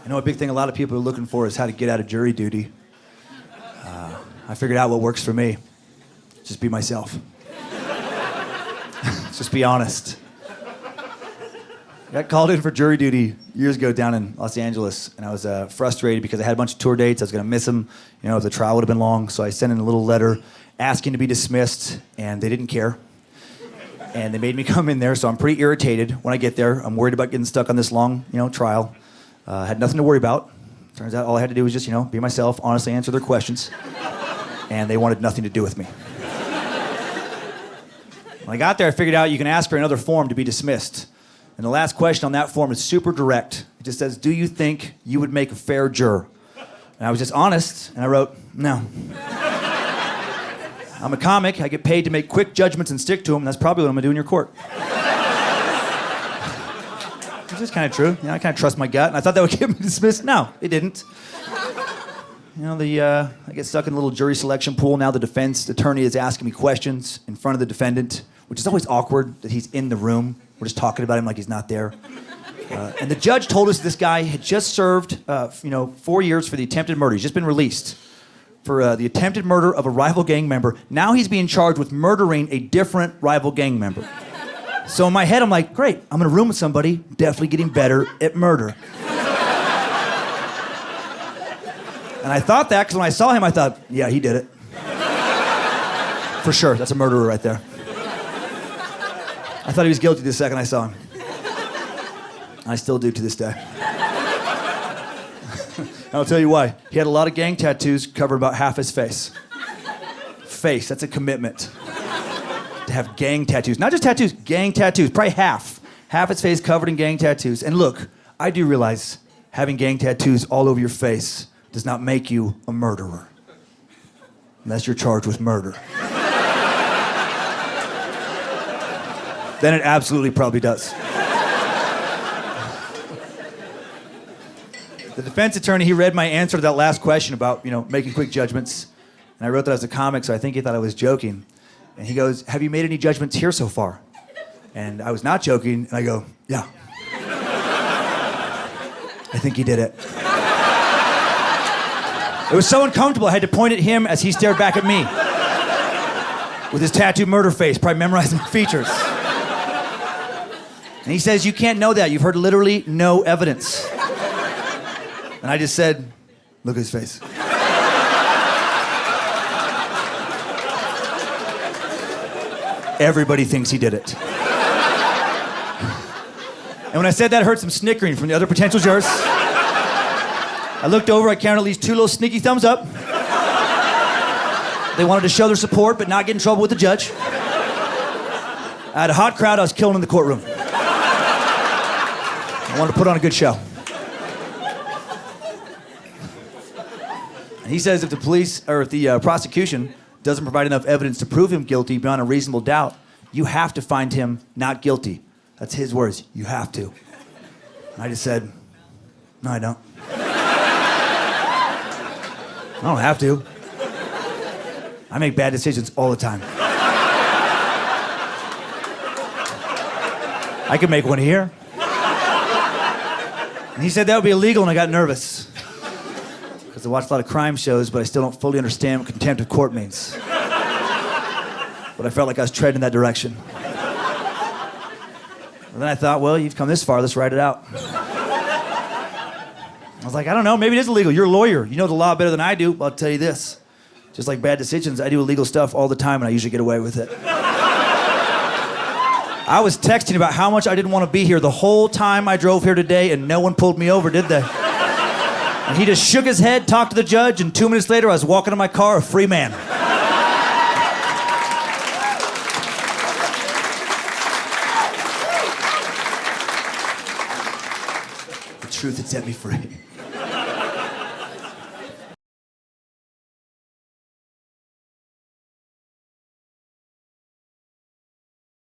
I know a big thing a lot of people are looking for is how to get out of jury duty. I figured out what works for me. Just be myself. Just be honest. I got called in for jury duty years ago down in Los Angeles, and I was frustrated because I had a bunch of tour dates. I was going to miss them. You know, the trial would have been long, so I sent in a little letter asking to be dismissed, and they didn't care. And they made me come in there, so I'm pretty irritated when I get there. I'm worried about getting stuck on this long, trial. Had nothing to worry about. Turns out all I had to do was just, be myself, honestly answer their questions. And they wanted nothing to do with me. When I got there, I figured out you can ask for another form to be dismissed. And the last question on that form is super direct. It just says, do you think you would make a fair juror? And I was just honest, and I wrote, no. I'm a comic. I get paid to make quick judgments and stick to them, and that's probably what I'm going to do in your court. Which is kind of true. I kind of trust my gut, and I thought that would get me dismissed. No, it didn't. I get stuck in a little jury selection pool. Now the defense attorney is asking me questions in front of the defendant, which is always awkward that he's in the room. We're just talking about him like he's not there. And the judge told us this guy had just served, 4 years for the attempted murder. He's just been released for the attempted murder of a rival gang member. Now he's being charged with murdering a different rival gang member. So in my head, I'm like, great, I'm in a room with somebody, definitely getting better at murder. And I thought that because when I saw him, I thought, yeah, he did it. For sure, that's a murderer right there. I thought he was guilty the second I saw him. I still do to this day. I'll tell you why. He had a lot of gang tattoos covering about half his face. Face, that's a commitment. To have gang tattoos. Not just tattoos, gang tattoos. Probably half. Half his face covered in gang tattoos. And look, I do realize having gang tattoos all over your face does not make you a murderer. Unless you're charged with murder. Then it absolutely probably does. The defense attorney, he read my answer to that last question about, making quick judgments. And I wrote that as a comic, so I think he thought I was joking. And he goes, have you made any judgments here so far? And I was not joking, and I go, yeah. I think he did it. It was so uncomfortable, I had to point at him as he stared back at me. With his tattooed murder face, probably memorizing features. And he says, you can't know that. You've heard literally no evidence. And I just said, look at his face. Everybody thinks he did it. And when I said that, I heard some snickering from the other potential jurors. I looked over, I counted at least 2 little sneaky thumbs up. They wanted to show their support, but not get in trouble with the judge. I had a hot crowd I was killing in the courtroom. I wanted to put on a good show. And he says if the police, or if the prosecution doesn't provide enough evidence to prove him guilty beyond a reasonable doubt, you have to find him not guilty. That's his words, you have to. And I just said, no, I don't. I don't have to. I make bad decisions all the time. I could make one here. And he said that would be illegal, and I got nervous. Because I watch a lot of crime shows, but I still don't fully understand what contempt of court means. But I felt like I was treading in that direction. And then I thought, well, you've come this far, let's write it out. I was like, I don't know, maybe it is illegal. You're a lawyer. You know the law better than I do. Well, I'll tell you this. Just like bad decisions, I do illegal stuff all the time, and I usually get away with it. I was texting about how much I didn't want to be here the whole time I drove here today, and no one pulled me over, did they? And he just shook his head, talked to the judge, and 2 minutes later, I was walking to my car, a free man. The truth had set me free.